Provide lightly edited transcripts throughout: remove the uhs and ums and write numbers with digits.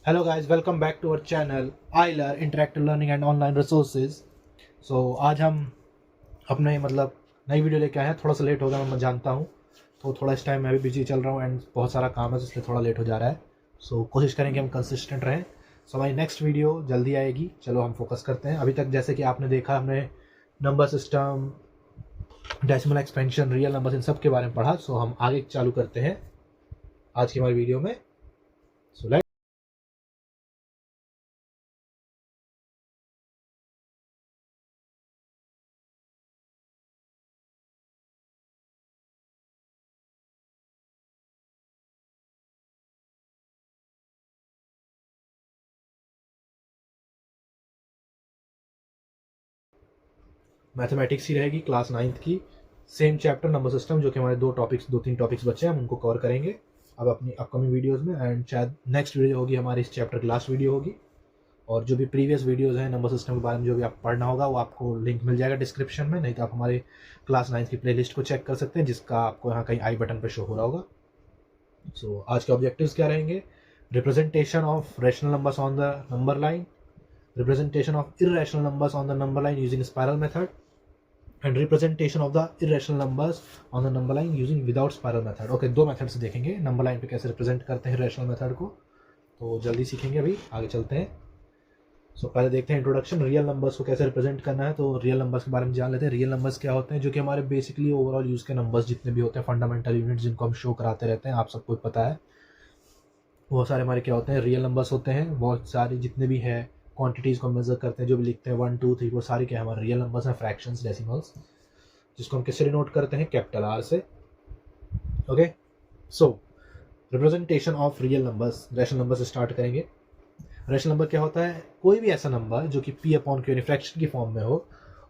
Hello guys, welcome back to our channel iLearn Interactive Learning and Online Resources. आज हम अपने नई video लेके आए हैं। थोड़ा सा लेट हो गया मैं जानता हूँ, तो थोड़ा इस टाइम मैं भी बिजी चल रहा हूँ एंड बहुत सारा काम है, इसलिए थोड़ा लेट हो जा रहा है। कोशिश करेंगे हम कंसिस्टेंट रहें। हमारी नेक्स्ट वीडियो जल्दी आएगी। चलो हम फोकस करते हैं। अभी तक जैसे कि आपने देखा, हमने number system, decimal expansion, real number, इन सब के बारे में पढ़ा। हम आगे चालू करते हैं आज की हमारी वीडियो में। मैथमेटिक्स ही रहेगी, क्लास 9th की, सेम चैप्टर नंबर सिस्टम, जो कि हमारे दो तीन टॉपिक्स बचे हैं, हम उनको कवर करेंगे अब अपनी अपकमिंग वीडियोस में। एंड शायद नेक्स्ट वीडियो होगी हमारी इस चैप्टर की लास्ट वीडियो होगी। और जो भी प्रीवियस वीडियोस हैं नंबर सिस्टम के बारे में, जो भी आप पढ़ना होगा, वो आपको लिंक मिल जाएगा डिस्क्रिप्शन में, नहीं तो आप हमारे क्लास 9th की प्लेलिस्ट को चेक कर सकते हैं, जिसका आपको यहाँ कहीं आई बटन पर शो हो रहा होगा। आज के ऑब्जेक्टिव्स क्या रहेंगे? Representation of rational numbers on the number line, representation of irrational numbers on the number line using spiral method, and representation of the irrational numbers on the number line using without spiral method. Okay, दो method से देखेंगे number line पे कैसे represent करते हैं irrational method को, तो जल्दी सीखेंगे। अभी आगे चलते हैं। पहले देखते हैं इंट्रोडक्शन। रियल नंबर्स को कैसे रिप्रेजेंट करना है, तो रियल नंबर्स के बारे में जान लेते हैं। रियल नंबर्स क्या होते हैं? जो कि हमारे बेसिकली ओवरऑल यूज के नंबर्स जितने भी होते हैं, फंडामेंटल यूनिट्स जिनको हम शो कराते रहते हैं, आप सबको पता है, वो सारे हमारे क्या होते हैं? रियल नंबर्स होते हैं। बहुत सारी जितने भी है क्वांटिटीज़ को मेजर करते हैं, जो भी लिखते हैं 1 2 3 4, सारी क्या हमारे रियल नंबर्स हैं, फ्रैक्शंस, डेसिमल्स, जिसको हम किससे डिनोट करते हैं? कैपिटल आर से। Okay, representation of real numbers, rational number से स्टार्ट करेंगे। रैशनल नंबर क्या होता है? कोई भी ऐसा नंबर जो कि p अपॉन क्यू फ्रैक्शन की फॉर्म में हो,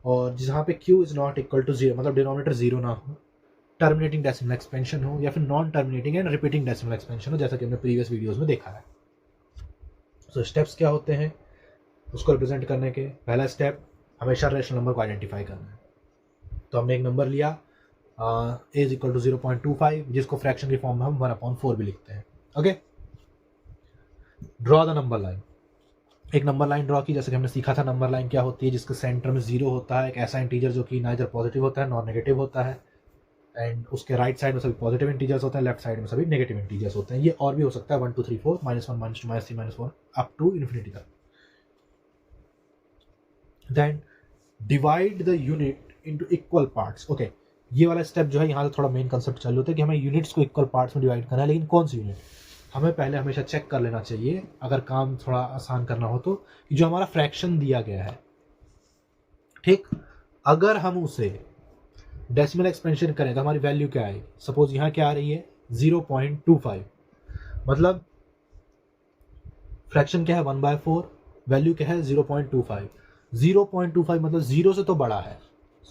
और जहाँ पे q is not equal to 0, मतलब डिनोमिनेटर 0 ना हो, टर्मिनेटिंग डेसिमल एक्सपेंशन हो, या फिर non terminating and repeating decimal expansion हो, जैसा कि हमने प्रीवियस वीडियोस में देखा है। स्टेप्स क्या होते हैं उसको रिप्रेजेंट करने के? पहला स्टेप, हमेशा रैशनल नंबर को आइडेंटिफाई करना है। तो हमने एक नंबर लिया a इज इक्वल टू 0.25, जिसको फ्रैक्शन की फॉर्म में हम 1/4 भी लिखते हैं। Okay, draw the number line. एक नंबर लाइन ड्रॉ की, जैसे कि हमने सीखा था नंबर लाइन क्या होती है, जिसके सेंटर में 0 होता है, एक ऐसा इंटीजर जो कि नाइदर पॉजिटिव होता है नॉन नेगेटिव होता है, एंड उसके राइट साइड में सभी पॉजिटिव इंटीजर्स होते हैं, लेफ्ट साइड में सभी नेगेटिव इंटीजर्स होते हैं। ये और भी हो सकता है 1 2 3 4 -1 -2 -3 -4 अप टू इन्फिनिटी तक। Then divide the unit into equal parts. Okay, ये वाला स्टेप जो है, यहाँ से थोड़ा मेन कंसेप्ट चालू होता है कि हमें यूनिट्स को इक्वल पार्ट्स में डिवाइड करना है। लेकिन कौन सी यूनिट? हमें पहले हमेशा चेक कर लेना चाहिए, अगर काम थोड़ा आसान करना हो तो, कि जो हमारा फ्रैक्शन दिया गया है, ठीक, अगर हम उसे डेसिमल एक्सपेंशन करें तो हमारी वैल्यू क्या आएगी? सपोज यहाँ क्या आ रही है? 0.25, मतलब फ्रैक्शन क्या है? 1/4, वैल्यू क्या है? 0.25। 0.25 मतलब 0 से तो बड़ा है।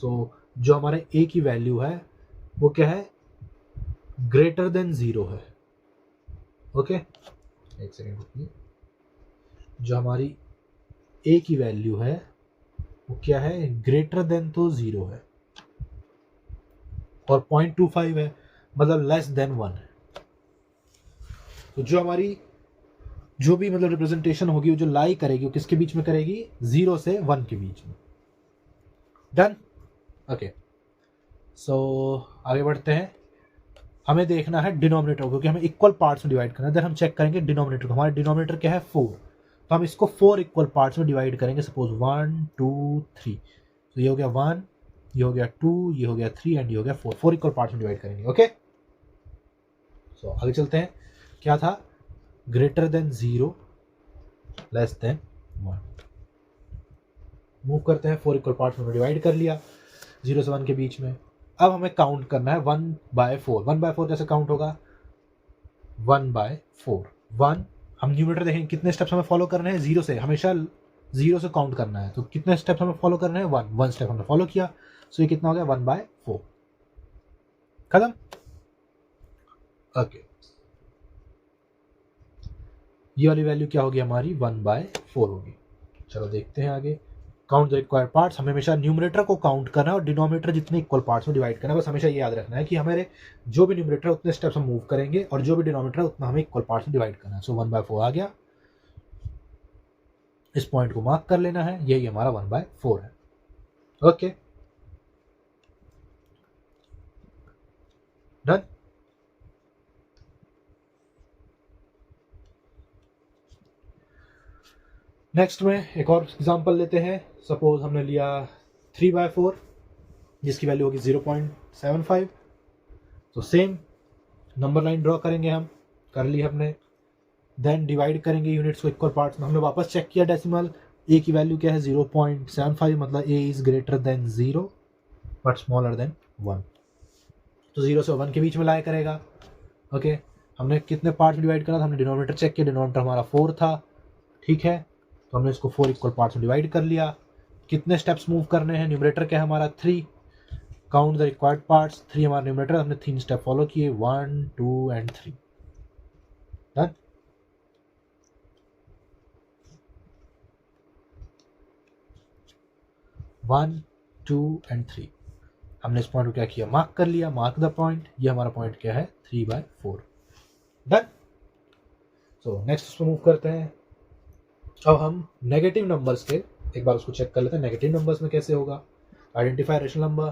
जो हमारे a की वैल्यू है वो क्या है? ग्रेटर देन 0 है। ओके, एक सेकेंड रुकिए। जो हमारी a की वैल्यू है वो क्या है? ग्रेटर देन तो 0 है, और 0.25 है, मतलब लेस देन 1 है। तो जो भी रिप्रेजेंटेशन होगी, वो जो लाई करेगी, वो किसके बीच में करेगी? 0 से 1 के बीच में। डन। ओके, आगे बढ़ते हैं। हमें देखना है डिनोमिनेटर को, क्योंकि हमें इक्वल पार्ट्स में डिवाइड करना है। देन हम चेक करेंगे डिनोमिनेटर को। हमारा डिनोमिनेटर क्या है? 4, तो हम इसको 4 इक्वल पार्ट्स में डिवाइड करेंगे। सपोज 1 2 3, तो ये हो गया 1, ये हो गया 2, ये हो गया 3, एंड ये हो गया 4। 4 इक्वल पार्ट्स में डिवाइड करेंगे। ओके, आगे चलते हैं। क्या था? Greater than 0, less than 1। Move करते हैं, 4 इक्वल पार्ट्स में डिवाइड कर लिया 0 से 1 के बीच में। अब हमें काउंट करना है 1/4। 1/4 कैसे काउंट होगा? 1/4। 1, हम न्यूमरेटर देखेंगे कितने स्टेप्स हमें फॉलो करने हैं। 0 से, हमेशा 0 से काउंट करना है, तो कितने स्टेप्स हमें फॉलो करने हैं? 1 स्टेप हमने फॉलो किया, ये कितना हो गया? 1/4। खत्म। ओके, ये वाली वैल्यू क्या होगी हमारी? 1/4 होगी। चलो देखते हैं आगे। Count the required parts. हमें हमेशा न्यूमरेटर को काउंट करना है और डिनोमिनेटर जितने इक्वल पार्ट्स में डिवाइड करना है। बस हमेशा ये याद रखना है कि हमारे जो भी न्यूमरेटर है उतने स्टेप्स हम मूव करेंगे, और जो भी डिनोमिनेटर है उतना हमें इक्वल पार्ट्स में डिवाइड करना है। 1/4 आ गया। इस पॉइंट को मार्क कर लेना है, यही हमारा 1/4 है। Okay, done. नेक्स्ट में एक और एग्जांपल लेते हैं। सपोज हमने लिया 3/4 जिसकी वैल्यू होगी 0.75। तो सेम नंबर लाइन ड्रॉ करेंगे, हम कर ली हमने। देन डिवाइड करेंगे यूनिट्स को इक्वल पार्ट्स में। हमने वापस चेक किया डेसिमल, ए की वैल्यू क्या है 0.75, मतलब A is greater than 0 but smaller than 1। तो 0 से 1 के बीच में लाया करेगा। ओके, हमने कितने पार्ट्स में डिवाइड करा था, हमने डिनोमिनेटर चेक किया, डिनोमिनेटर हमारा 4 था। ठीक है, तो हमने इसको 4 इक्वल पार्ट्स में डिवाइड कर लिया। कितने स्टेप्स मूव करने हैं, न्यूमरेटर क्या है हमारा 3, काउंट द रिक्वायर्ड पार्ट्स, 3 हमारा न्यूमरेटर, हमने 3 स्टेप फॉलो किए, 1 2 एंड 3। डन। 1 2 एंड 3 हमने इस पॉइंट को क्या किया, मार्क कर लिया, मार्क द पॉइंट। ये हमारा पॉइंट क्या है 3/4। डन। सो नेक्स्ट उसको मूव करते हैं। अब हम नेगेटिव नंबर्स के एक बार उसको चेक कर लेते हैं। नेगेटिव नंबर्स में कैसे होगा, आइडेंटिफाई रेशनल नंबर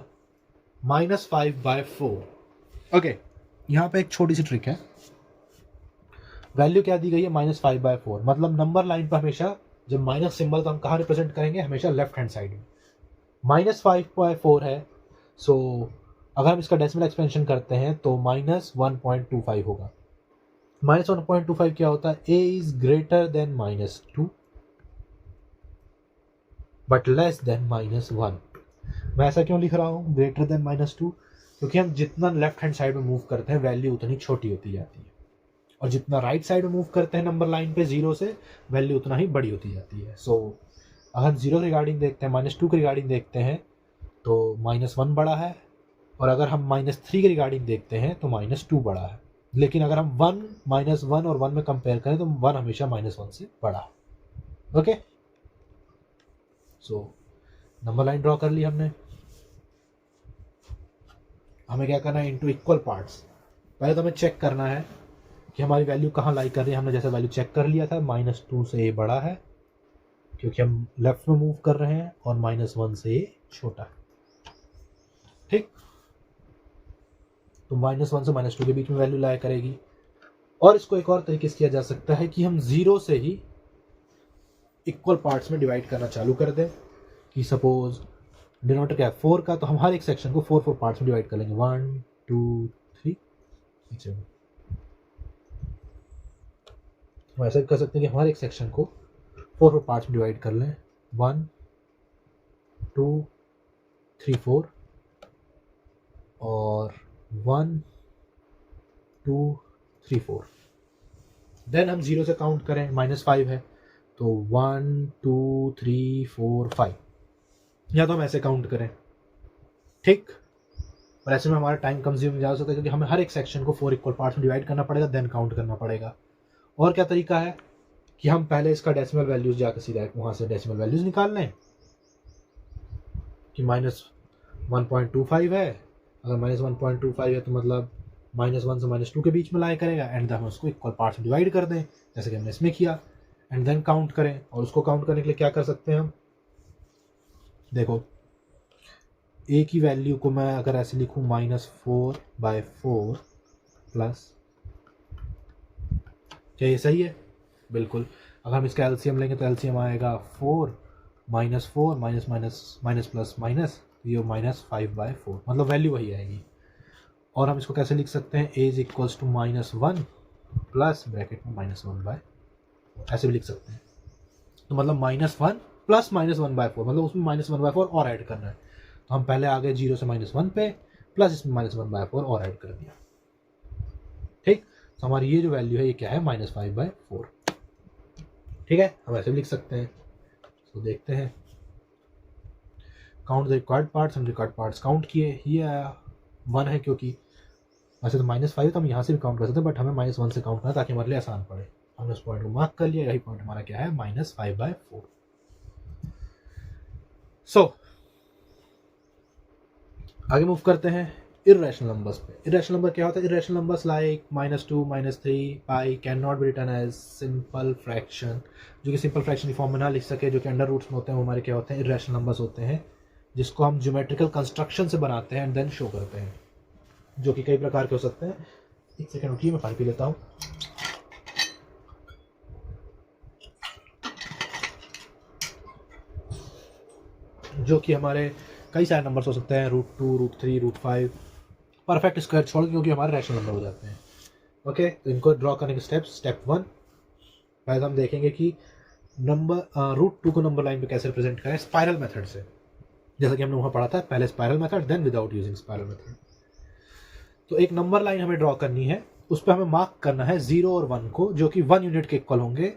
-5/4। ओके, यहाँ पे एक छोटी सी ट्रिक है। वैल्यू क्या दी गई है -5/4, मतलब नंबर लाइन पर हमेशा जब माइनस सिंबल तो हम कहाँ रिप्रेजेंट करेंगे, हमेशा लेफ्ट हैंड साइड में। -5/4 है, सो अगर हम इसका डेसिमल एक्सपेंशन करते हैं तो -1.25 होगा। -1.25 क्या होता है, a is greater then -2 but less than -1। मैं ऐसा क्यों लिख रहा हूँ ग्रेटर देन -2, क्योंकि हम जितना लेफ्ट हैंड साइड में मूव करते हैं वैल्यू उतनी छोटी होती जाती है, और जितना राइट साइड में मूव करते हैं नंबर लाइन पे 0 से, वैल्यू उतना ही बड़ी होती जाती है। सो अगर 0 के रिगार्डिंग देखते हैं, -2 के रिगार्डिंग देखते हैं तो -1 बड़ा है, और अगर हम -3 के रिगार्डिंग देखते हैं तो -2 बड़ा है। लेकिन अगर हम 1 -1 और 1 में कंपेयर करें तो 1 हमेशा -1 से बड़ा है। Okay, so number line draw कर ली हमने। हमें क्या करना है, इनटू इक्वल पार्ट्स। पहले तो हमें चेक करना है कि हमारी वैल्यू कहाँ लाई कर रही है। हमने जैसे वैल्यू चेक कर लिया था, -2 से ये बड़ा है क्योंकि हम लेफ्ट में मूव कर रहे हैं, और -1 से ये छोटा है। ठीक, तो -1 से -2 के बीच में वैल्यू लाया करेगी। और इसको एक और तरीके से किया जा सकता है कि हम 0 से ही इक्वल पार्ट्स में डिवाइड करना चालू कर दें। कि सपोज डिनोमिनेटर क्या है 4 का, तो हम हर एक सेक्शन को 4 पार्ट्स में डिवाइड कर लेंगे, 1 2 3। हम ऐसा भी कर सकते हैं कि हमारे एक सेक्शन को 4 पार्ट्स में डिवाइड कर लें, 1 2 3 4, और 1 2 3 4। देन हम 0 से काउंट करें, -5 है तो 1 2 3 4 5, या तो हम ऐसे काउंट करें। ठीक, और ऐसे में हमारा टाइम कंज्यूम ज़्यादा होता है क्योंकि हमें हर एक सेक्शन को 4 इक्वल पार्ट्स में डिवाइड करना पड़ेगा, देन काउंट करना पड़ेगा। और क्या तरीका है कि हम पहले इसका डेसिमल वैल्यूज जाकर सीधा वहाँ से डेसिमल वैल्यूज निकाल लें कि -1.25 है। अगर -1.25 है तो मतलब -1 से -2 के बीच में लाया करेगा, एंड हम उसको इक्वल पार्ट्स में डिवाइड कर दें जैसे कि हमने इसमें किया, एंड देन काउंट करें। और उसको काउंट करने के लिए क्या कर सकते हैं हम, देखो a की वैल्यू को मैं अगर ऐसे लिखूं -4/4 प्लस, क्या ये सही है? बिल्कुल। अगर हम इसका एलसीएम लेंगे तो एलसीएम आएगा 4 -4 माइनस प्लस माइनस, ये -5/4, मतलब वैल्यू वही आएगी। और हम इसको कैसे लिख सकते हैं, a is equals to -1 plus bracket में -1/4, ऐसे भी लिख सकते हैं। तो मतलब -1 प्लस -1/4, मतलब उसमें -1/4 और ऐड करना है। तो हम पहले आ गए 0 से -1 पे, प्लस इसमें -1/4 और ऐड कर दिया। ठीक, तो हमारी ये जो वैल्यू है ये क्या है, -5/4। ठीक है, हम ऐसे भी लिख सकते हैं। तो देखते हैं, काउंट द रिक्वायर्ड पार्ट्स, हम रिक्वायर्ड पार्ट्स काउंट किए, ये आया 1 है, क्योंकि वैसे तो -5 तो हम यहाँ से भी काउंट कर सकते हैं, बट हमें -1 से काउंट करना ताकि हमारे लिए आसान पड़े। हमने उस पॉइंट को मार्क कर लिया, यही पॉइंट हमारा क्या है, -5/4। सो आगे मूव करते हैं। इरेशनल नंबर्स पे। इरेशनल नंबर क्या होता है? Irrational numbers like -2, -3, pi can not be written as simple fraction, जो कि सिंपल फ्रैक्शन की फॉर्म में ना लिख सके, जो कि अंडर रूट्स में होते हैं, वो हमारे क्या होते हैं? इरेशनल नंबर्स होते हैं, जिसको हम ज्योमेट्रिकल कंस्ट्रक्शन से बनाते हैं एंड देन शो करते हैं, जो कि कई प्रकार के हो सकते हैं। एक सेकंड रुकिए, मैं पानी पी लेता हूँ। जो कि हमारे कई सारे नंबर्स हो सकते हैं, √2, √3, √5, परफेक्ट स्क्वायर छोड़, क्योंकि हमारे रैशनल नंबर हो जाते हैं। ओके, तो इनको ड्रॉ करने के स्टेप्स। स्टेप 1, पहले हम देखेंगे कि नंबर √2 को नंबर लाइन पे कैसे रिप्रेजेंट करें स्पाइरल मेथड से, जैसा कि हमने वहाँ पढ़ा था, पहले spiral method then without using spiral method. तो एक नंबर लाइन हमें ड्रॉ करनी है, उस पर हमें मार्क करना है 0 और 1 को, जो कि 1 यूनिट के इक्वल होंगे।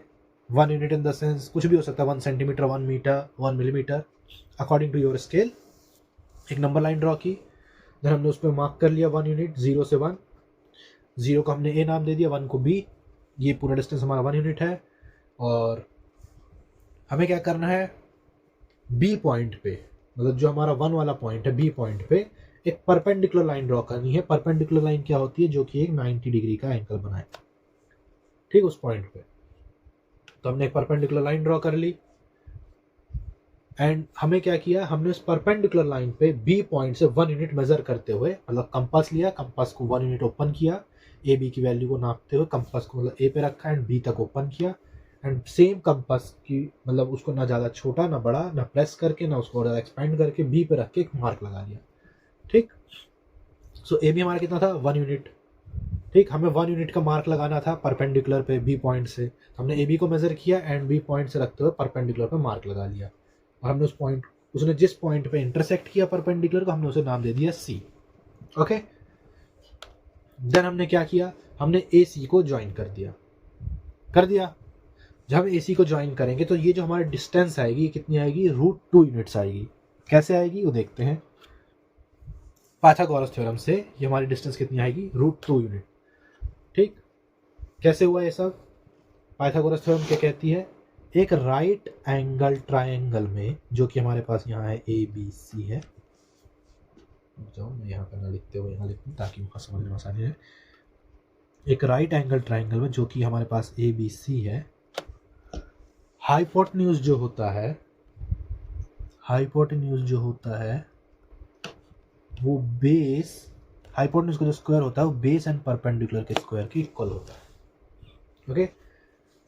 1 यूनिट इन द सेंस कुछ भी हो सकता है, 1 centimetre, 1 metre, 1 millimetre, according to your scale. एक नंबर लाइन ड्रॉ की, देन हमने उस पर मार्क कर लिया 1 यूनिट, 0 से 1। 0 को हमने ए नाम दे दिया, 1 को बी। ये पूरा डिस्टेंस हमारा 1 यूनिट है। और हमें क्या करना है, बी पॉइंट पे, मतलब जो हमारा 1 वाला पॉइंट है, बी पॉइंट पे एक परपेंडिकुलर लाइन ड्रॉ करनी है। परपेंडिकुलर लाइन क्या होती है? जो कि एक 90 डिग्री का एंगल बनाए, ठीक, उस पॉइंट पे। तो हमने एक परपेंडिकुलर लाइन ड्रॉ कर ली एंड हमें क्या किया, हमने उस परपेंडिकुलर लाइन पे बी पॉइंट से 1 यूनिट मेजर करते हुए, मतलब कंपास लिया, कंपास को 1 यूनिट ओपन किया, ए बी की वैल्यू को नापते हुए कंपास को मतलब ए पे रखा एंड बी तक ओपन किया एंड सेम कंपास की, मतलब उसको ना ज़्यादा छोटा ना बड़ा, ना प्रेस करके ना उसको ज़्यादा एक्सपेंड करके बी पे रख के एक मार्क लगा लिया, ठीक। सो ए बी हमारा कितना था? 1 यूनिट, ठीक। हमें 1 यूनिट का मार्क लगाना था परपेंडिकुलर पे बी पॉइंट से। हमने ए बी को मेजर किया एंड बी पॉइंट से रखते हुए परपेंडिकुलर पे मार्क लगा लिया, और हमने उस पॉइंट, उसने जिस पॉइंट पे इंटरसेक्ट किया परपेंडिकुलर को, हमने उसे नाम दे दिया सी। ओके, देन हमने क्या किया, हमने ए सी को ज्वाइन कर दिया। जब हम ए सी को ज्वाइन करेंगे तो ये जो हमारी डिस्टेंस आएगी कितनी आएगी? √2 यूनिट्स आएगी। कैसे आएगी वो देखते हैं। पाइथागोरस थ्योरम से ये हमारी डिस्टेंस कितनी आएगी? √2 यूनिट, ठीक। कैसे हुआ ये सब? पाइथागोरस थ्योरम क्या कहती है? एक राइट एंगल ट्रायंगल में, जो कि हमारे पास यहाँ है ए बी सी है, जाओ मैं यहाँ पर ना लिखते हुए यहाँ लिख दूँ ताकि वहाँ समझने में आसानी है। एक राइट एंगल ट्रायंगल में, जो कि हमारे पास ए बी सी है, हाइपोटेन्यूज जो होता है, हाइपोटेन्यूज जो होता है वो बेस, हाइपोटेन्यूज का जो स्क्वायर होता है वो बेस एंड परपेंडिकुलर के स्क्वायर के इक्वल होता है। ओके,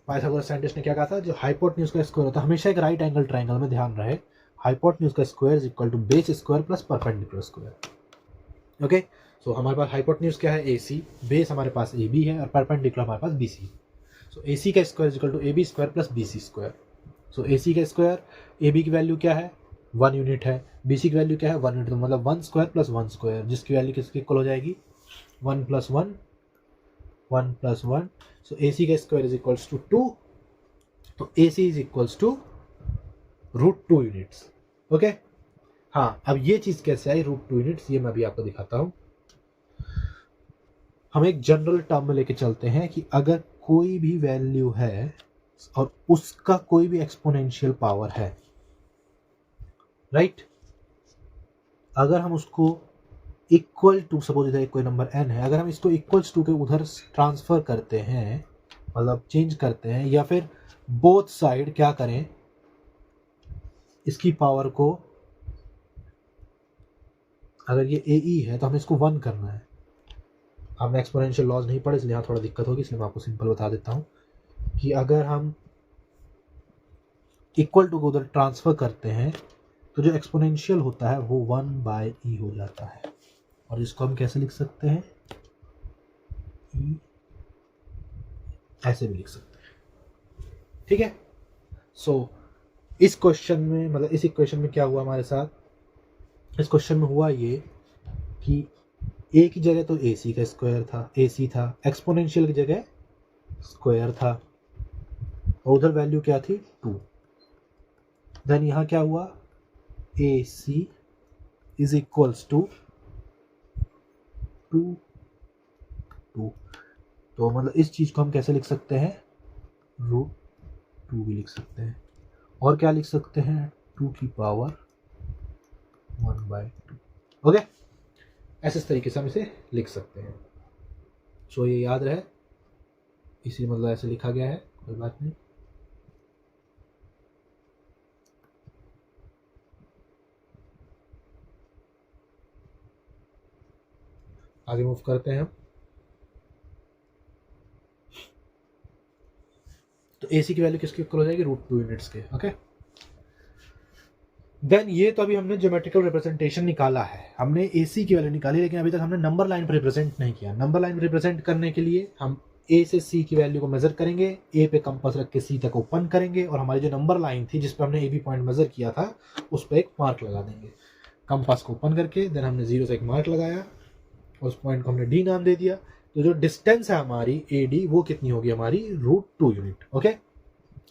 पाइथागोरस साइंटिस्ट ने क्या कहा था? जो हाइपोटेन्यूज का स्क्वायर होता है, हमेशा एक राइट एंगल ट्रायंगल में ध्यान रहे, हाइपोटेन्यूज का square is equal to base square plus perpendicular square. Okay, so हमारे पास हाइपोटेन्यूज क्या है? ए सी, बेस हमारे पास ए बी है और परपेंडिकुलर हमारे पास B C. So A C का square is equal to A B square plus B C square. So A C का स्क्वायर, ए बी की वैल्यू क्या है? 1 यूनिट है, बी सी की वैल्यू क्या है? 1 यूनिट, तो मतलब 1 स्क्वायर प्लस 1 स्क्वायर, जिसकी वैल्यू किसके इक्वल हो जाएगी? 1 plus 1, 1 plus 1। So A C का स्क्वायर इज इक्वल्स टू 2, तो A C is equals to √2 units. Okay, हाँ, अब ये चीज कैसे आई √2 यूनिट्स, ये मैं अभी आपको दिखाता हूं। हम एक जनरल टर्म में लेके चलते हैं कि अगर कोई भी वैल्यू है और उसका कोई भी एक्सपोनेंशियल पावर है, राइट, अगर हम उसको इक्वल टू, सपोज इधर कोई नंबर n है, अगर हम इसको इक्वल्स टू के उधर ट्रांसफर करते हैं, मतलब चेंज करते हैं, या फिर बोथ साइड क्या करें, इसकी पावर को, अगर ये ए ई है तो हमें इसको 1 करना है। हमने एक्सपोनेंशियल लॉज नहीं पढ़े इसलिए यहाँ थोड़ा दिक्कत होगी, इसलिए मैं आपको सिंपल बता देता हूँ कि अगर हम इक्वल टू को उधर ट्रांसफर करते हैं तो जो एक्सपोनेंशियल होता है वो 1/e हो जाता है, और इसको हम कैसे लिख सकते हैं? e, ऐसे भी लिख सकते हैं, ठीक है। सो इस क्वेश्चन में, मतलब इस इक्वेशन में क्या हुआ हमारे साथ? इस क्वेश्चन में हुआ ये कि ए की जगह तो ए सी का स्क्वायर था, ए सी था, एक्सपोनेंशियल की जगह स्क्वायर था, और उधर वैल्यू क्या थी? 2। देन यहाँ क्या हुआ? ए सी इज इक्वल्स टू 2, तो मतलब इस चीज को हम कैसे लिख सकते हैं? √2 भी लिख सकते हैं, और क्या लिख सकते हैं? 2 की पावर 1/2। ओके, ऐसे इस तरीके से हम इसे लिख सकते हैं। सो ये याद रहे, इसी मतलब ऐसे लिखा गया है, कोई बात नहीं। आगे मूव करते हैं हम। तो AC की वैल्यू किसके इक्वल हो जाएगी, √2 यूनिट्स के। ओके, देन ये तो अभी हमने ज्योमेट्रिकल रिप्रेजेंटेशन निकाला है, हमने AC की वैल्यू निकाली, लेकिन अभी तक हमने नंबर लाइन पर रिप्रेजेंट नहीं किया। नंबर लाइन रिप्रेजेंट करने के लिए हम A से C की वैल्यू को मेजर करेंगे, A पे कंपास रख के C तक ओपन करेंगे, और हमारी जो नंबर लाइन थी जिस पर हमने AB पॉइंट मेजर किया था उस पर एक मार्क लगा देंगे। कंपास को ओपन करके देन हमने 0 से एक मार्क लगाया, उस पॉइंट को हमने D नाम दे दिया। तो जो डिस्टेंस है हमारी AD वो कितनी होगी हमारी, √2 यूनिट। ओके,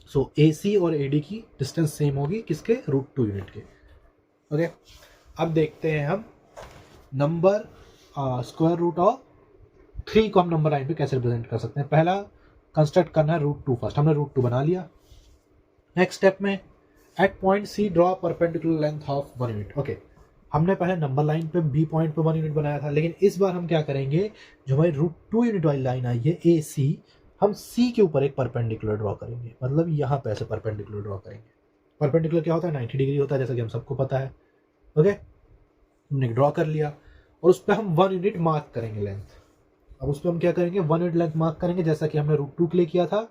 सो AC और AD की डिस्टेंस सेम होगी किसके, √2 यूनिट के। ओके, अब देखते हैं हम नंबर स्क्वायर रूट ऑफ 3 को हम नंबर लाइन पे कैसे रिप्रेजेंट कर सकते हैं। पहला कंस्ट्रक्ट करना है √2 फर्स्ट, हमने √2 बना लिया। नेक्स्ट स्टेप में at point C draw perpendicular length of 1 unit. Okay, हमने पहले नंबर लाइन पे B पॉइंट पे 1 यूनिट बनाया था, लेकिन इस बार हम क्या करेंगे, जो हमारी √2 यूनिट वाली लाइन आई है AC, हम C के ऊपर एक परपेंडिकुलर ड्रॉ करेंगे, मतलब यहाँ पे ऐसे परपेंडिकुलर ड्रॉ करेंगे। परपेंडिकुलर क्या होता है, 90 डिग्री होता है, जैसा कि हम सबको पता है। ओके, हमने ड्रॉ कर लिया और उस पर हम 1 यूनिट मार्क करेंगे लेंथ। अब उस पर हम क्या करेंगे, 1 यूनिट लेंथ मार्क करेंगे, जैसा कि हमने √2 के लिए किया था।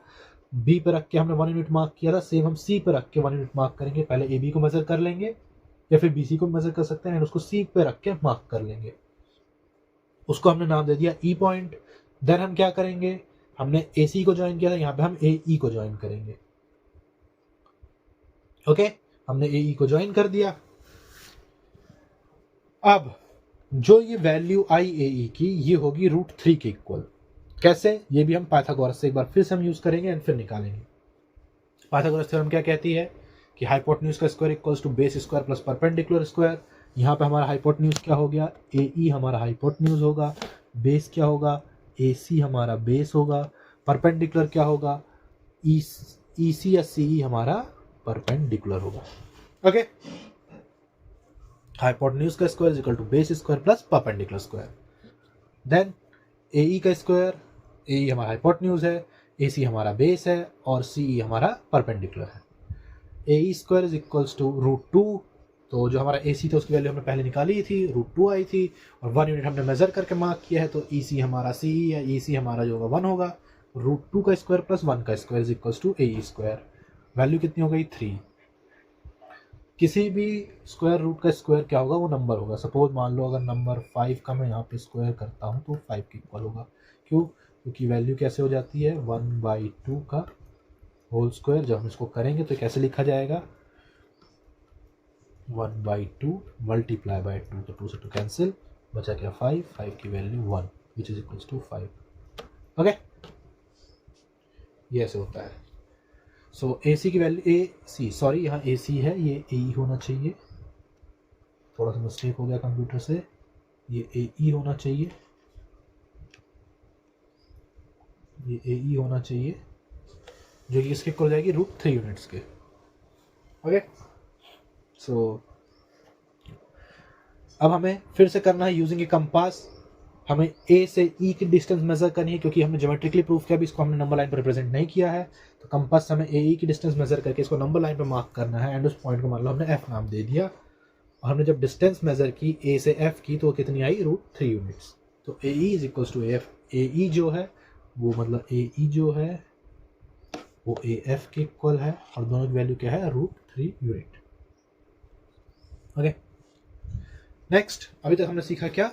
B पे रख के हमने 1 यूनिट मार्क किया था, सेम हम C पे रख के 1 यूनिट मार्क करेंगे। पहले AB को मेजर कर लेंगे या फिर BC को मेजर कर सकते हैं, उसको C पे रख के मार्क कर लेंगे। उसको हमने नाम दे दिया E पॉइंट। देन हम क्या करेंगे, हमने AC को ज्वाइन किया था, यहाँ पे हम AE को ज्वाइन करेंगे। ओके, हमने AE को ज्वाइन कर दिया। अब जो ये वैल्यू आई AE की, ये होगी √3 के इक्वल। कैसे, ये भी हम पाइथागोरस से एक बार फिर से हम यूज करेंगे एंड फिर निकालेंगे। पाइथागोरस थ्योरम क्या कहती है कि हाइपोटेन्यूज का square equals to base square plus perpendicular square. यहाँ पे हमारा हाइपोटेन्यूज क्या हो गया, AE हमारा हाइपोटेन्यूज होगा, बेस क्या होगा, AC हमारा बेस होगा, परपेंडिकुलर क्या होगा, EC या CE हमारा परपेंडिकुलर होगा। ओके, हाइपोटेन्यूज का square is equal to base square plus perpendicular square. Then AE का स्क्वायर, AE हमारा हाइपोटेन्यूज है, AC हमारा बेस है और CE हमारा परपेंडिकुलर है। AE square is equals to √2। तो जो हमारा AC था उसकी वैल्यू हमने पहले निकाली थी, √2 आई थी, और 1 यूनिट हमने मेजर करके मार्क किया है, तो EC हमारा CE या EC हमारा जो होगा 1 होगा। √2 का स्क्वायर प्लस 1 का square is equals to AE square. Value कितनी हो गई, 3। किसी भी स्क्वायर रूट का स्क्वायर क्या होगा, वो नंबर होगा। सपोज मान लो अगर नंबर 5 का मैं यहाँ पे स्क्वायर करता हूँ तो 5 के इक्वल होगा। क्यों, क्योंकि वैल्यू कैसे हो जाती है, 1/2 का होल स्क्वायर। जब हम इसको करेंगे तो कैसे लिखा जाएगा, 1/2 मल्टीप्लाई बाई 2, तो 2 से 2 कैंसिल, बचा क्या 5, 5 की value 1 which is equals to 5। Okay, ये ऐसे होता है। सो AC की वैल्यू AC, सॉरी यहाँ AC है, ये AE होना चाहिए, थोड़ा सा मिस्टेक हो गया कंप्यूटर से, ये AE होना चाहिए, ये AE होना चाहिए, जो कि इसके इक्वल जाएगी √3 यूनिट्स के। ओके, सो अब हमें फिर से करना है यूजिंग ए कंपास। हमें A से E की डिस्टेंस मेजर करनी है, क्योंकि हमने ज्योमेट्रिकली प्रूफ किया, भी इसको हमने नंबर लाइन पर रिप्रेजेंट नहीं किया है। तो कंपास से हमें AE की डिस्टेंस मेजर करके इसको नंबर लाइन पर मार्क करना है, एंड उस पॉइंट को मान लो हमने F नाम दे दिया। और हमने जब डिस्टेंस मेजर की A से F की, तो कितनी आई, √3 यूनिट्स। तो AE is equals to AF। AE जो है वो मतलब AE जो है वो AF के इक्वल है, और दोनों की वैल्यू क्या है, √3 यूनिट। ओके, नेक्स्ट, अभी तक हमने सीखा क्या,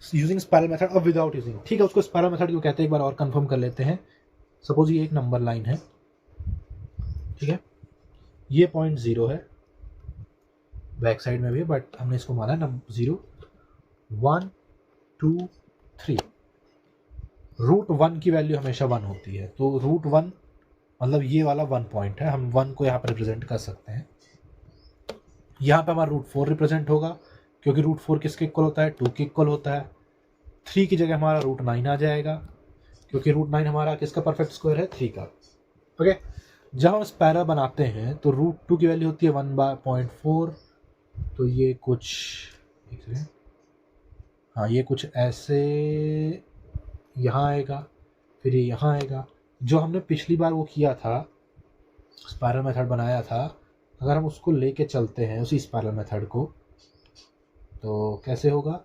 यूजिंग स्पाइरल मेथड और विदाउट यूजिंग। ठीक है, उसको स्पाइरल मेथड क्यों कहते हैं एक बार और कंफर्म कर लेते हैं। सपोज ये एक नंबर लाइन है, ठीक है, ये पॉइंट 0 है, बैक साइड में भी है, बट हमने इसको माना नंबर 0, 1 2 3। √1 की वैल्यू हमेशा 1 होती है, तो √1 मतलब ये वाला 1 पॉइंट है, हम 1 को यहाँ पर रिप्रेजेंट कर सकते हैं। यहाँ पे हमारा √4 रिप्रेजेंट होगा, क्योंकि √4 किसके इक्वल होता है, 2 के इक्वल होता है। 3 की जगह हमारा √9 आ जाएगा, क्योंकि √9 हमारा किसका परफेक्ट स्क्वायर है, 3 का। ओके, जब हम स्पैरा बनाते हैं तो √2 की वैल्यू होती है 1/0.4, तो ये कुछ हाँ ये कुछ ऐसे यहाँ आएगा, फिर ये यहाँ आएगा। जो हमने पिछली बार वो किया था, स्पाइरल मेथड बनाया था, अगर हम उसको लेके चलते हैं उसी स्पाइरल मेथड को, तो कैसे होगा?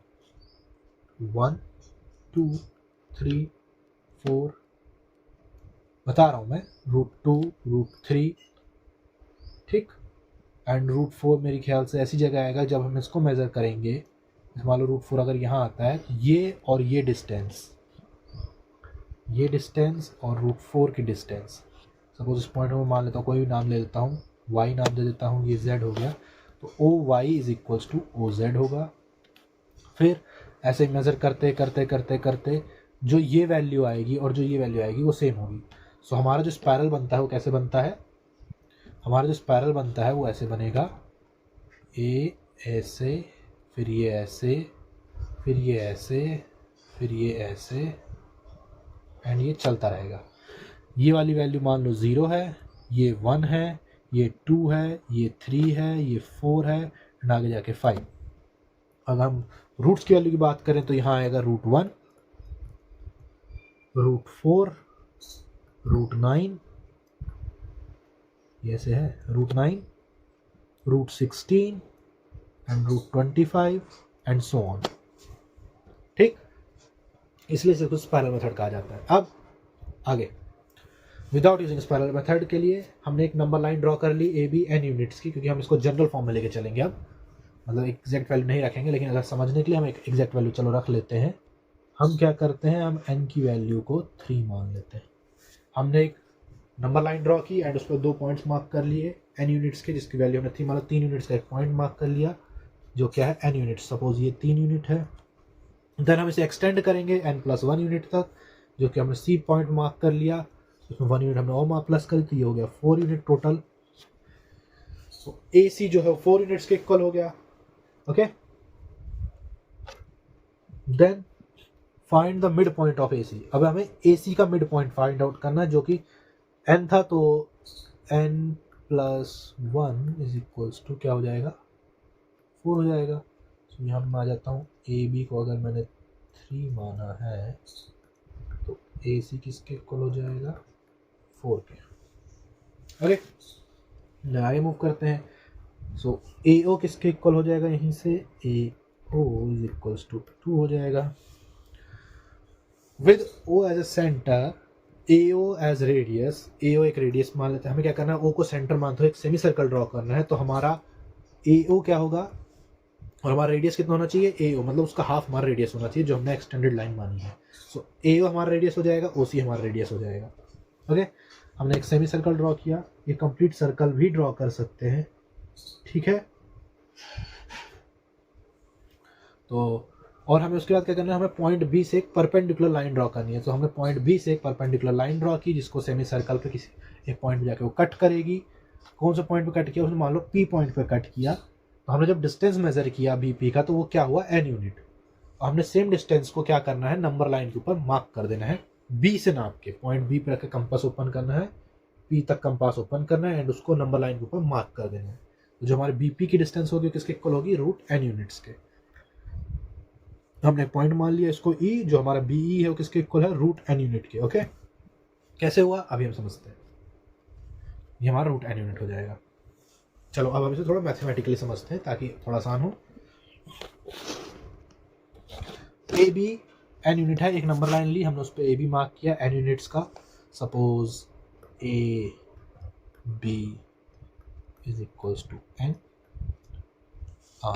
1 2 3 4, बता रहा हूँ मैं, √2 √3, ठीक, एंड √4 मेरे ख्याल से ऐसी जगह आएगा जब हम इसको मेज़र करेंगे। मान लो √4 अगर यहाँ आता है, ये और ये डिस्टेंस और √4 की डिस्टेंस, सपोज इस पॉइंट में मान लेता हूँ, कोई भी नाम ले लेता हूँ, y नाम दे देता हूँ, ये z हो गया, तो OY = OZ होगा। फिर ऐसे मेज़र करते करते करते करते जो ये वैल्यू आएगी और जो ये वैल्यू आएगी वो सेम होगी। सो हमारा जो स्पाइरल बनता है वो कैसे बनता है? हमारा जो स्पाइरल बनता है वो ऐसे बनेगा, ए ऐसे, फिर ये ऐसे, फिर ये ऐसे, फिर ये ऐसे, एंड ये चलता रहेगा। ये वाली वैल्यू मान लो 0 है, ये 1 है, ये 2 है, ये 3 है, ये 4 है, एंड आगे जाके 5। अगर हम रूट्स की वैल्यू की बात करें तो यहाँ आएगा √1, √4, √9, ये ऐसे है, √9, √16 एंड √25 एंड सो ऑन, ठीक। इसलिए इसे कुछ स्पाइरल मेथड कहा जाता है। अब आगे, विदाउट यूजिंग स्पाइरल मेथड के लिए हमने एक नंबर लाइन ड्रॉ कर ली AB n यूनिट्स की, क्योंकि हम इसको जनरल फॉर्म में लेके चलेंगे। अब मतलब एग्जैक्ट वैल्यू नहीं रखेंगे, लेकिन अगर समझने के लिए हम एक एग्जैक्ट वैल्यू चलो रख लेते हैं। हम क्या करते हैं, हम n की वैल्यू को 3 मान लेते हैं। हमने एक नंबर लाइन ड्रॉ की एंड उस पर 2 पॉइंट्स मार्क कर लिए n यूनिट्स के, जिसकी वैल्यू हमने 3, मतलब 3 यूनिट्स का एक पॉइंट मार्क कर लिया, जो क्या है n यूनिट्स। सपोज ये 3 यूनिट है। देन हम इसे एक्सटेंड करेंगे n+1 यूनिट तक, जो कि हमने C पॉइंट मार्क कर लिया, उसमें 1 यूनिट हमने और मार्क प्लस करी, तो ये हो गया 4 यूनिट टोटल। तो AC जो है 4 यूनिट्स के इक्वल हो गया। Okay, then find the mid point of AC। अब हमें AC का मिड पॉइंट फाइंड आउट करना है, जो कि n था, तो n+1 = क्या हो जाएगा? 4 हो जाएगा। तो यहाँ मैं आ जाता हूँ, AB को अगर मैंने 3 माना है तो AC किसके इक्वल हो जाएगा? 4 के। ओके, आगे मूव करते हैं। सो AO किसके इक्वल हो जाएगा? यहीं से AO = 2 हो जाएगा। With O as a centre, AO as radius, AO एक रेडियस मान लेते हैं। हमें क्या करना है, O को सेंटर मानते हुए एक सेमी सर्कल ड्रॉ करना है। तो हमारा AO क्या होगा, और हमारा रेडियस कितना होना चाहिए? AO, मतलब उसका हाफ हमारा रेडियस होना चाहिए, जो हमने एक्सटेंडेड लाइन मानी है। सो AO हमारा रेडियस हो जाएगा, OC हमारा रेडियस हो जाएगा। ओके, हमने एक सेमी सर्कल ड्रॉ किया, ये कंप्लीट सर्कल भी ड्रॉ कर सकते हैं, ठीक है। तो और हमें उसके बाद क्या करना है, हमें पॉइंट B से एक परपेंडिकुलर लाइन ड्रॉ करनी है। तो हमने पॉइंट B से एक परपेंडिकुलर लाइन ड्रॉ की, जिसको सेमी सर्कल पे किसी एक पॉइंट पे जाके वो कट करेगी। कौन सा पॉइंट पे कट किया? उसने मान लो P पॉइंट पे कट किया। तो हमने जब डिस्टेंस मेजर किया BP का, तो वो क्या हुआ? n unit. हमने सेम डिस्टेंस को क्या करना है, नंबर लाइन के ऊपर मार्क कर देना है, B से नाप के। पॉइंट B पे रख के कंपास ओपन करना है, P तक कंपास ओपन करना है, एंड उसको नंबर लाइन के ऊपर मार्क कर देना है। तो जो हमारे BP की डिस्टेंस होगी किसके इक्वल होगी? √n यूनिट्स के। हमने पॉइंट मान लिया इसको E, जो हमारा BE है वो किसके इक्वल है? √n यूनिट के। ओके, कैसे हुआ अभी हम समझते हैं। ये हमारा √n यूनिट हो जाएगा। चलो अब हम इसे थोड़ा मैथमेटिकली समझते हैं ताकि थोड़ा आसान हो। AB n यूनिट है, एक नंबर लाइन ली हमने, उस पर AB मार्क किया n यूनिट्स का। Suppose AB = n,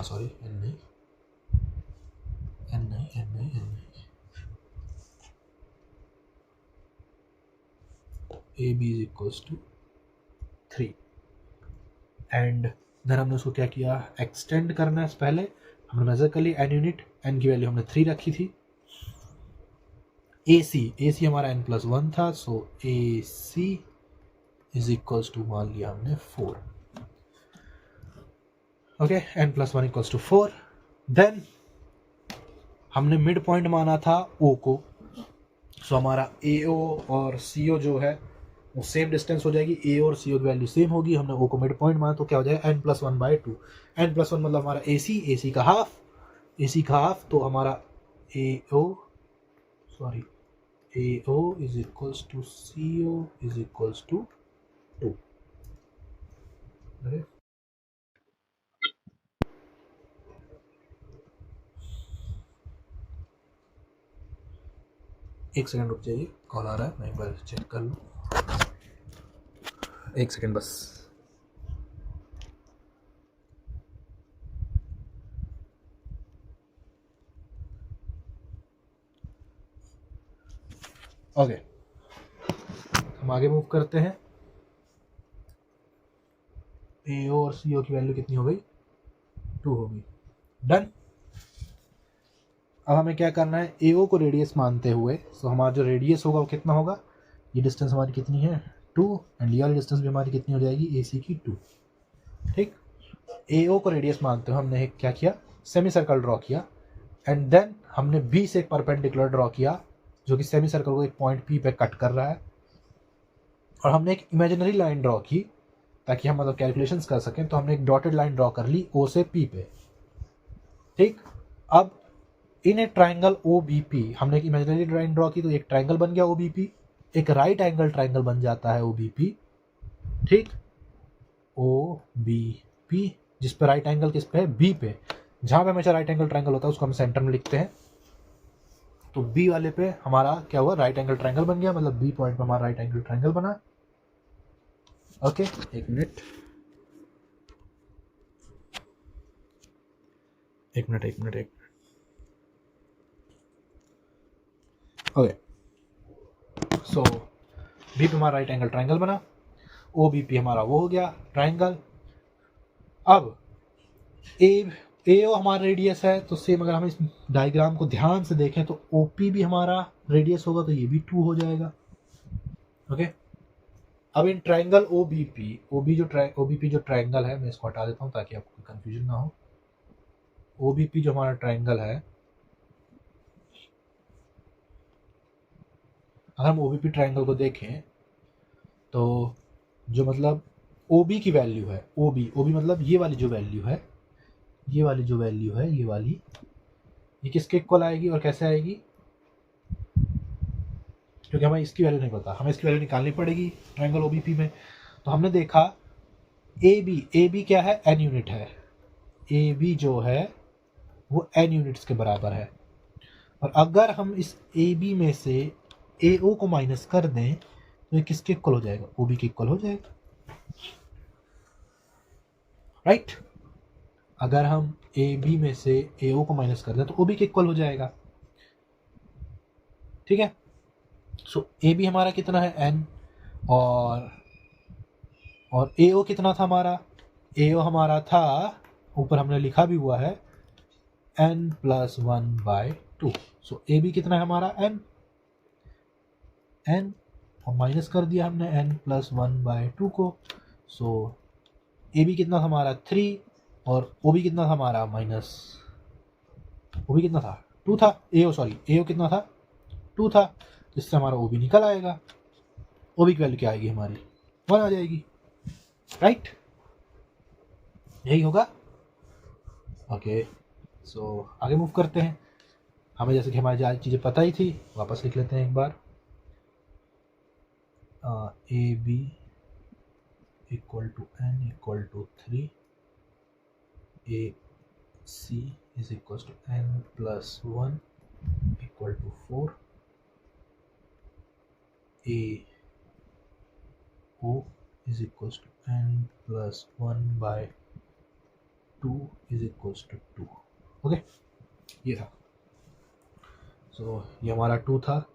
sorry n नहीं, AB = 3, एंड देन हमने उसको क्या किया, एक्सटेंड करना है। पहले हमने मेजर कर लिया n यूनिट, n की वैल्यू हमने 3 रखी थी। AC हमारा n+1 था, सो AC = मान लिया हमने 4। Okay, n+1 = 4। देन हमने मिड पॉइंट माना था O को, सो हमारा AO और CO जो है वो सेम डिस्टेंस हो जाएगी। AO और CO की वैल्यू सेम होगी। हमने O को मिड पॉइंट माना, तो क्या हो जाएगा? n+1/2। n+1 मतलब हमारा AC का हाफ, तो हमारा AO is equals to CO is equals to 2. अरे एक सेकंड रुक जाइए, कॉल आ रहा है, मैं एक बार चेक कर लूँ, एक सेकंड बस। ओके, हम आगे मूव करते हैं। AO और CO की वैल्यू कितनी हो गई? 2 हो गई। डन। अब हमें क्या करना है, AO को रेडियस मानते हुए, सो हमारा जो रेडियस होगा वो कितना होगा, ये डिस्टेंस हमारी कितनी है 2, एंड ये वाली डिस्टेंस भी हमारी कितनी हो जाएगी AC की 2। ठीक, AO को रेडियस मानते हुए हमने क्या किया, सेमी सर्कल ड्रॉ किया, एंड देन हमने B से एक परपेंडिकुलर ड्रॉ किया जो कि सेमी सर्कल को एक पॉइंट P पे कट कर रहा है, और हमने एक इमेजिनरी लाइन ड्रॉ की ताकि हम मतलब कैलकुलेशंस कर सकें। तो हमने एक डॉटेड लाइन ड्रॉ कर ली O से P पे। ठीक, अब इन ए ट्राइंगल OBP हमने एक इमेजिनरी लाइन ड्रॉ की तो एक ट्राइंगल बन गया OBP, एक राइट एंगल ट्राइंगल बन जाता है OBP। ठीक, OBP जिस पे राइट एंगल किस पे है, B पे, जहां पे हमेशा राइट एंगल ट्राइंगल होता है उसको हम सेंटर में लिखते हैं। तो B वाले पे हमारा क्या हुआ, राइट एंगल ट्राइंगल बन गया, मतलब B पॉइंट पे हमारा राइट एंगल ट्राइंगल बना। ओके, एक मिनट। ओके, सो B पे हमारा राइट एंगल ट्राइंगल बना, OBP हमारा वो हो गया ट्राइंगल। अब AO हमारा रेडियस है, तो सेम अगर हम इस डायग्राम को ध्यान से देखें तो OP भी हमारा रेडियस होगा, तो ये भी 2 हो जाएगा। ओके, अब इन ट्राइंगल OBP जो ट्राइंगल है, मैं इसको हटा देता हूँ ताकि आपको कंफ्यूजन ना हो। OBP जो हमारा ट्राइंगल है, अगर हम OBP ट्राइंगल को देखें तो जो मतलब OB की वैल्यू है, OB मतलब ये वाली जो वैल्यू है, ये किसके इक्वल आएगी और कैसे आएगी, क्योंकि हमें इसकी वैल्यू नहीं पता, हमें इसकी वैल्यू निकालनी पड़ेगी ट्राइंगल OBP में। तो हमने देखा AB क्या है, n यूनिट है, AB जो है वो n यूनिट्स के बराबर है, और अगर हम इस AB में से AO को माइनस कर दें तो ये किसके इक्वल हो जाएगा, OB के इक्वल हो जाएगा, राइट। अगर हम AB में से AO को माइनस कर दें तो OB के इक्वल हो जाएगा। ठीक है, सो AB हमारा कितना है n, और AO कितना था हमारा, AO हमारा था, ऊपर हमने लिखा भी हुआ है n+1/2। सो AB कितना है हमारा n, और माइनस कर दिया हमने n+1/2 को। सो AB कितना था हमारा 3, और OB कितना था हमारा OB कितना था 2 था, AO कितना था 2 था, जिससे हमारा OB निकल आएगा। OB की वैल्यू क्या आएगी हमारी 1 आ जाएगी, राइट, यही होगा। ओके, सो आगे मूव करते हैं। हमें जैसे कि हमारी जो चीज़ें पता ही थी, वापस लिख लेते हैं एक बार। AB equal to n equal to 3, AC is equal to n+1 equal to 4, AO is equal to n+1/2 is equal to 2। Okay, ये था। सो ये हमारा 2 था,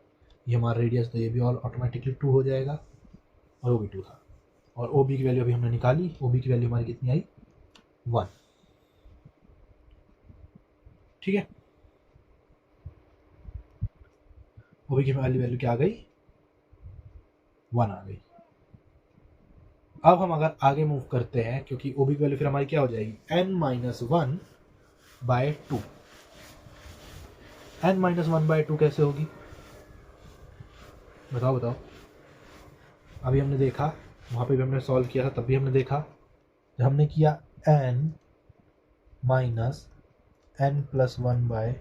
ये हमारा रेडियस, तो ये भी ऑटोमेटिकली 2 हो जाएगा, और वो भी 2 था, और OB की वैल्यू अभी हमने निकाली। OB की वैल्यू हमारी कितनी आई 1। ठीक है, OB की वैल्यू क्या आ गई 1 आ गई। अब हम अगर आगे मूव करते हैं, क्योंकि OB की वैल्यू फिर हमारी क्या हो जाएगी n-1/2। n-1/2 कैसे होगी, बताओ। अभी हमने देखा, वहाँ पे भी हमने सॉल्व किया था, तब भी हमने देखा, जब हमने किया n-n+1/2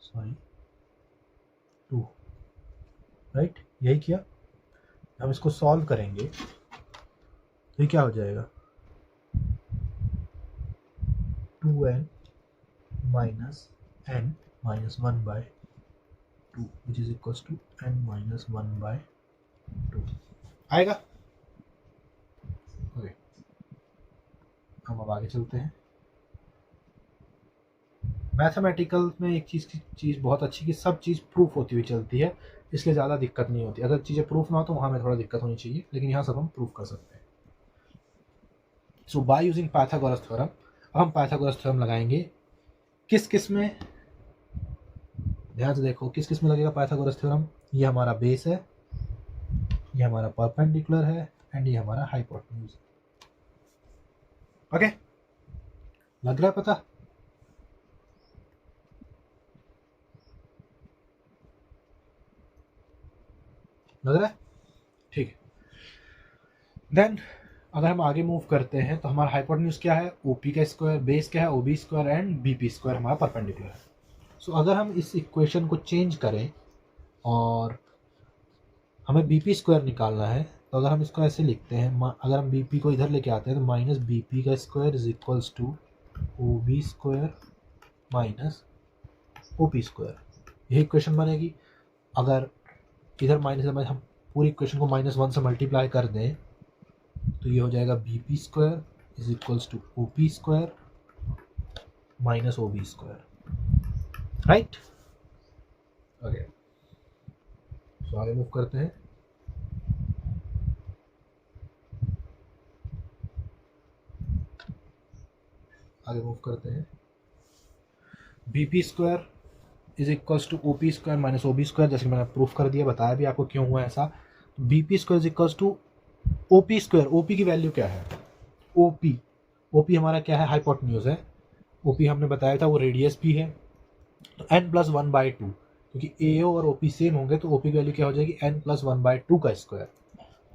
सॉरी 2, राइट, यही किया। हम इसको सॉल्व करेंगे तो ये क्या हो जाएगा, 2n minus n minus 1/2 which is equals to n minus 1/2 आएगा। ओके, हम अब आगे चलते हैं। मैथमेटिकल में एक चीज़ बहुत अच्छी कि सब चीज़ प्रूफ होती हुई चलती है, इसलिए ज़्यादा दिक्कत नहीं होती। अगर चीज़ें प्रूफ ना हो तो वहाँ में थोड़ा दिक्कत होनी चाहिए, लेकिन यहाँ सब हम प्रूफ कर सकते हैं। सो बाय यूजिंग पाइथागोरस थ्योरम, अब हम पाइथागोरस थ्योरम लगाएंगे किस किस में, ध्यान से देखो किस किस में लगेगा पाइथागोरस थ्योरम। ये हमारा बेस है, ये हमारा परपेंडिकुलर है, एंड ये हमारा हाइपोटेन्यूज। ओके, लग रहा है पता? लग रहा है, ठीक है। देन अगर हम आगे मूव करते हैं तो हमारा हाइपोटेन्यूज क्या है, ओपी का स्क्वायर, बेस क्या है ओबी स्क्वायर, एंड बीपी स्क्वायर हमारा परपेंडिकुलर है। सो अगर हम इस इक्वेशन को चेंज करें और हमें बीपी स्क्वायर निकालना है, तो अगर हम इसको ऐसे लिखते हैं, अगर हम बीपी को इधर लेके आते हैं तो माइनस बीपी का square is equals to OB square minus OP square, यही इक्वेशन बनेगी। अगर इधर माइनस हम पूरी इक्वेशन को -1 से मल्टीप्लाई कर दें तो ये हो जाएगा BP square is equals to OP square minus OB square, right. Okay, तो आगे मूव करते हैं। BP square is equals to OP square minus OB square, जैसे कि मैंने प्रूफ कर दिया, बताया भी आपको क्यों हुआ ऐसा। BP square is equals to OP square, OP की वैल्यू क्या है, ओपी हमारा क्या है, हाइपोटेन्यूज है। ओपी हमने बताया था वो रेडियस भी है, तो n+1/2, क्योंकि एओ और ओपी सेम होंगे तो ओपी की वैल्यू क्या हो जाएगी, n+1/2 का स्क्वायर।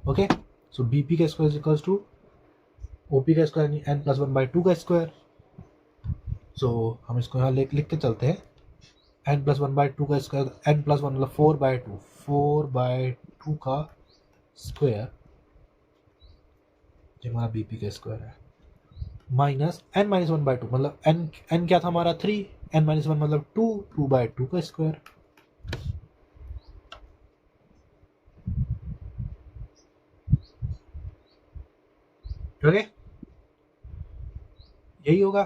ओके, सो बीपी का square is equals to OP का स्क्वायर यानी n+1/2 का स्क्वायर। सो हम इसको यहाँ लिख के चलते हैं, n+1/2 का स्क्वायर, n+1 मतलब 4/2 का स्क्वायर, जो हमारा बीपी का स्क्वायर है, माइनस n-1/2 मतलब n क्या था हमारा 3, n-1 मतलब 2/2 का स्क्वायर। ओके, यही होगा।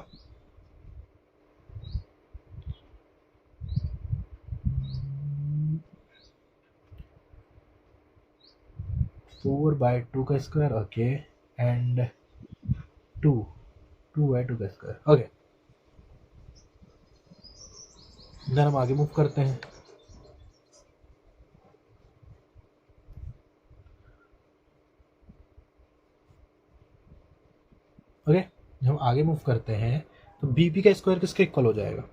फोर बाय टू का स्क्वायर, ओके, एंड 2/2 का स्क्वायर। ओके, देन हम आगे मूव करते हैं। ओके, जब हम आगे मूव करते हैं तो बीपी का स्क्वायर किसके इक्वल हो जाएगा,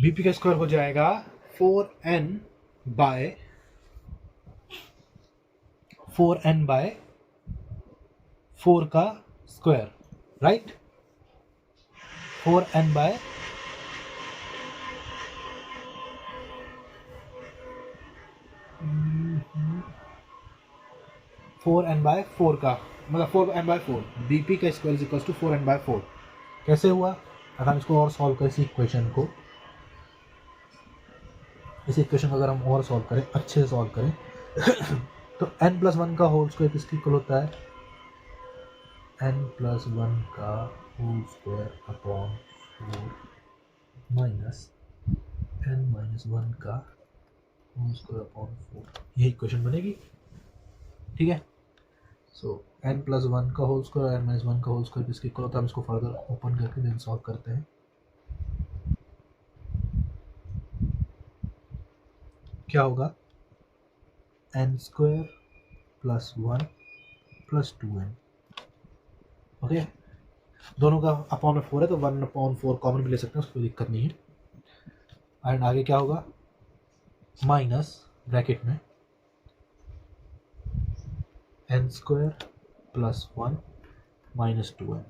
बीपी का स्क्वायर हो जाएगा 4n बाय 4 का स्क्वायर, राइट। 4n बाय 4 का मतलब 4n/4, बीपी का square is equal to 4n/4। कैसे हुआ, अगर हम इसको और सॉल्व करें, इस इक्वेशन को अगर हम और सॉल्व करें, अच्छे से सॉल्व करें तो n+1 का होल स्क्वायर किसके इक्वल होता है, n+1 का whole square upon 4 minus n-1 का होल स्क्वायर अपॉन 4, यही इक्वेशन बनेगी, ठीक है। सो n+1 का होल स्क्वायर और n-1 का होल स्क्वायर किसके इक्वल होता है, हम इसको फर्दर ओपन करके देन सॉल्व करते हैं। क्या होगा, n² + 1 + 2n, ओके, दोनों का अपॉन में 4 है तो 1/4 कॉमन भी ले सकते हैं, उसको कोई दिक्कत नहीं है। एंड आगे क्या होगा, माइनस ब्रैकेट में n² + 1 - 2n,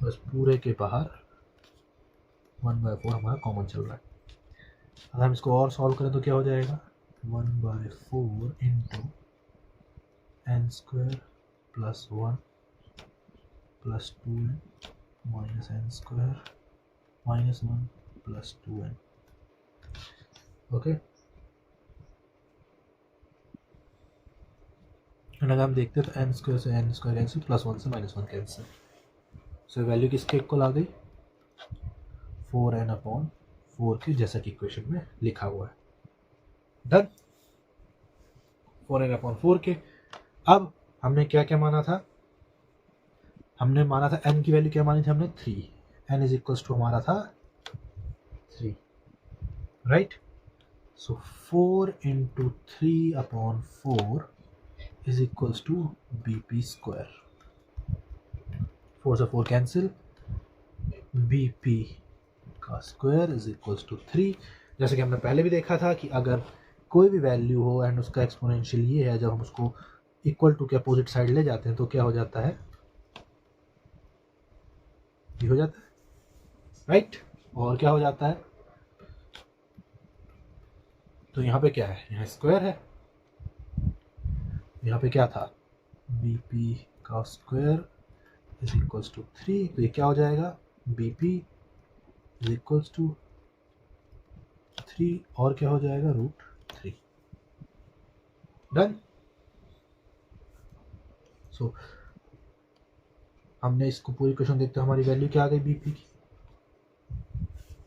बस पूरे के बाहर 1/4 हमारा कॉमन चल रहा है। अगर हम इसको और सॉल्व करें तो क्या हो जाएगा, 1/4 into n square plus 1 plus 2n minus n square minus 1 plus 2n। Okay, अगर हम देखते हैं तो n स्क्वायर से n स्क्वायर कैंसिल, प्लस 1 से माइनस 1 कैंसिल। सो वैल्यू किसके इक्वल आ गई, 4n/4 की, जैसा कि इक्वेशन में लिखा हुआ है। डन, 4n/4 के। अब हमने क्या क्या माना था, हमने माना था n की वैल्यू क्या मानी थी हमने, 3। n इज इक्वल्स टू हमारा था 3, right. So 4 into 3/4 is equals to bp square. 4 से 4 कैंसिल, bp का स्क्वायर इज इक्वल्स टू 3। जैसे कि हमने पहले भी देखा था कि अगर कोई भी वैल्यू हो एंड उसका एक्सपोनेंशियल ये है, जब हम उसको इक्वल टू के अपोजिट साइड ले जाते हैं तो क्या हो जाता है, ये हो जाता है, राइट। और क्या हो जाता है, तो यहाँ पे क्या है, यहाँ स्क्वायर है, यहाँ पे क्या था, bp का स्क्वायर इज इक्वल्स टू 3, तो ये क्या हो जाएगा, bp इज इक्वल्स टू 3 और क्या हो जाएगा, √3। डन। सो हमने इसको पूरी क्वेश्चन देखते हमारी वैल्यू क्या आ गई बीपी की,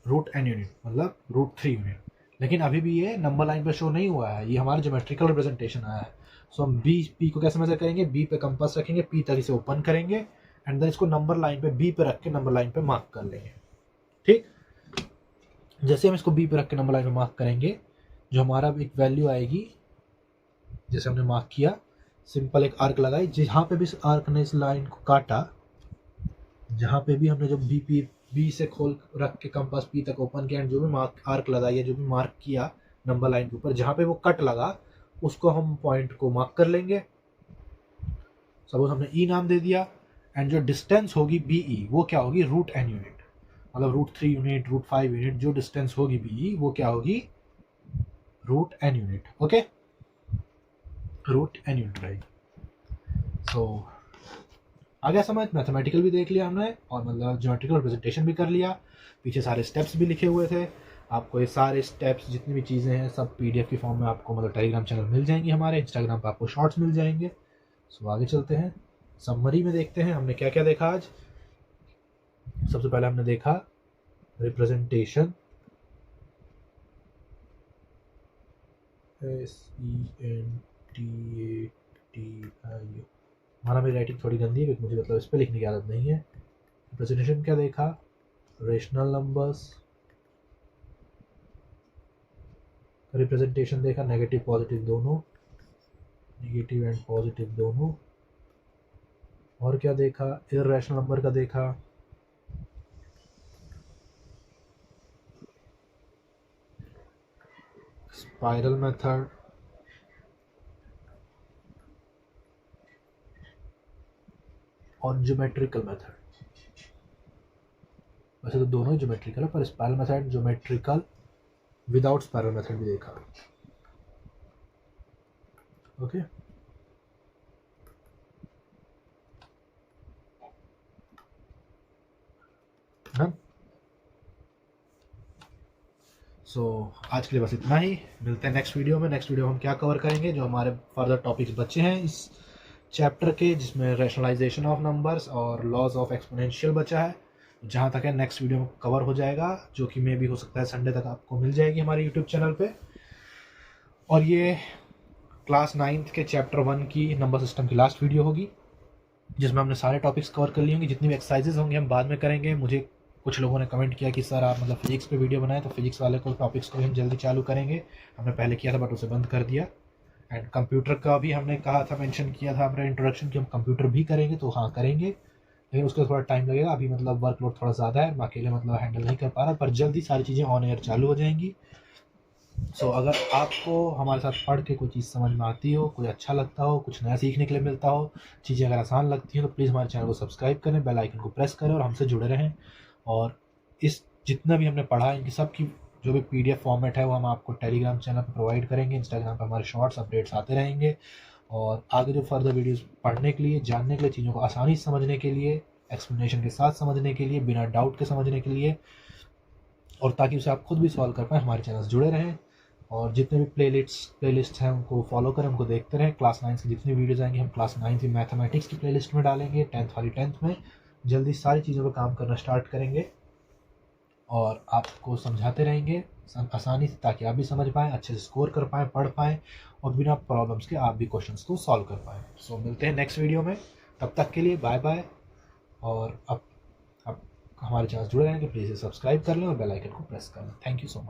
√n यूनिट, मतलब √3 यूनिट। लेकिन अभी भी ये नंबर लाइन पे शो नहीं हुआ है, ये हमारा ज्योमेट्रिकल रिप्रेजेंटेशन आया है। सो हम बी को कैसे मेजर करेंगे, बी पे कंपास रखेंगे, पी तक इसे ओपन करेंगे एंड देन इसको नंबर लाइन पे बी पे रख के नंबर लाइन पे मार्क कर लेंगे। ठीक, जैसे हम इसको बी पे रख के नंबर लाइन पे मार्क करेंगे, जो हमारा एक वैल्यू आएगी, जैसे हमने मार्क किया, सिंपल एक आर्क लगाई, जहाँ पे भी इस आर्क ने इस लाइन को काटा, जहाँ पे भी हमने जो बी से खोल रख के कंपास पी तक ओपन किया, जो भी मार्क आर्क लगाई है, जो भी मार्क किया नंबर लाइन के ऊपर, जहाँ पे वो कट लगा उसको हम पॉइंट को मार्क कर लेंगे। सपोज हमने ई नाम दे दिया एंड जो डिस्टेंस होगी बीई वो क्या होगी, √n यूनिट, मतलब √3 यूनिट, √5 यूनिट, जो डिस्टेंस होगी बीई वो क्या होगी, √n unit. Okay, √n unit रहेगी। सो आ गया समझ, मैथमेटिकल भी देख लिया हमने और मतलब ज्योमेट्रिकल रिप्रेजेंटेशन भी कर लिया, पीछे सारे स्टेप्स भी लिखे हुए थे। आपको ये सारे स्टेप्स जितनी भी चीज़ें हैं सब पीडीएफ की फॉर्म में आपको मतलब टेलीग्राम चैनल मिल जाएंगी, हमारे इंस्टाग्राम पर आपको शॉर्ट्स मिल जाएंगे। सो आगे चलते हैं, समरी में देखते हैं हमने क्या क्या देखा आज। सबसे पहले हमने देखा रिप्रेजेंटेशन, SENTATIO। हमारा मेरी राइटिंग थोड़ी गंदी है क्योंकि मुझे मतलब इस पर लिखने की आदत नहीं है। रिप्रेजेंटेशन क्या देखा, रेशनल नंबर्स, रिप्रेजेंटेशन देखा नेगेटिव पॉजिटिव दोनों, नेगेटिव एंड पॉजिटिव दोनों। और क्या देखा, इर्रेशनल नंबर का देखा, स्पाइरल मेथड, और ज्योमेट्रिकल मेथड। वैसे तो दोनों ही ज्योमेट्रिकल है, पर spiral method geometrical without spiral method भी देखा। ओके, सो आज के लिए बस इतना ही, मिलते हैं नेक्स्ट वीडियो में। नेक्स्ट वीडियो हम क्या कवर करेंगे, जो हमारे फर्दर टॉपिक्स बचे हैं इस चैप्टर के, जिसमें रैशनलाइजेशन ऑफ नंबर्स और लॉज ऑफ एक्सपोनेंशियल बचा है। जहाँ तक है नेक्स्ट वीडियो में कवर हो जाएगा, जो कि मे भी हो सकता है संडे तक आपको मिल जाएगी हमारे यूट्यूब चैनल पे। और ये क्लास 9th के चैप्टर 1 की नंबर सिस्टम की लास्ट वीडियो होगी, जिसमें हमने सारे टॉपिक्स कवर कर लिए होंगे। जितनी भी एक्सरसाइजेज होंगे हम बाद में करेंगे। मुझे कुछ लोगों ने कमेंट किया कि सर आप मतलब फिजिक्स पे वीडियो बनाएं, तो फिजिक्स वाले को टॉपिक्स को भी हम जल्दी चालू करेंगे। हमने पहले किया था बट उसे बंद कर दिया। एंड कंप्यूटर का भी हमने कहा था, मेंशन किया था हमारे इंट्रोडक्शन कि हम कंप्यूटर भी करेंगे, तो हाँ करेंगे, लेकिन उसका थोड़ा टाइम लगेगा। अभी मतलब वर्कलोड थोड़ा ज़्यादा है, मैं अकेले मतलब हैंडल नहीं कर पा रहा, पर जल्दी सारी चीज़ें ऑन एयर चालू हो जाएंगी। सो अगर आपको हमारे साथ पढ़ के कोई चीज़ समझ में आती हो, कोई अच्छा लगता हो, कुछ नया सीखने के लिए मिलता हो, चीज़ें अगर आसान लगती हैं तो प्लीज़ हमारे चैनल को सब्सक्राइब करें, बेल आइकन को प्रेस करें और हमसे जुड़े रहें। और इस जितना भी हमने पढ़ा है इनकी सब की जो भी पीडीएफ फॉर्मेट है वो हम आपको टेलीग्राम चैनल पर प्रोवाइड करेंगे, इंस्टाग्राम पर हमारे शॉर्ट्स अपडेट्स आते रहेंगे। और आगे जो फर्दर वीडियोस पढ़ने के लिए, जानने के लिए, चीज़ों को आसानी से समझने के लिए, एक्सप्लेनेशन के साथ समझने के लिए, बिना डाउट के समझने के लिए, और ताकि उसे आप खुद भी सॉल्व कर पाएँ, हमारे चैनल से जुड़े रहें। और जितने भी प्लेलिस्ट हैं उनको फॉलो करें, उनको देखते रहें। क्लास 9 की जितनी वीडियोज़ आएंगी हम क्लास 9 की मैथमेटिक्स की प्लेलिस्ट में डालेंगे, 10th वाली 10th में। जल्दी सारी चीज़ों पर काम करना स्टार्ट करेंगे और आपको समझाते रहेंगे आसानी से, ताकि आप भी समझ पाएँ, अच्छे से स्कोर कर पाएँ, पढ़ पाएँ और बिना प्रॉब्लम्स के आप भी क्वेश्चंस को सॉल्व कर पाएँ। सो मिलते हैं नेक्स्ट वीडियो में, तब तक के लिए बाय बाय। और अब हमारे चैनल जुड़े रहेंगे, प्लीज़ सब्सक्राइब कर लें और बेल आइकन को प्रेस कर लें। Thank you so much.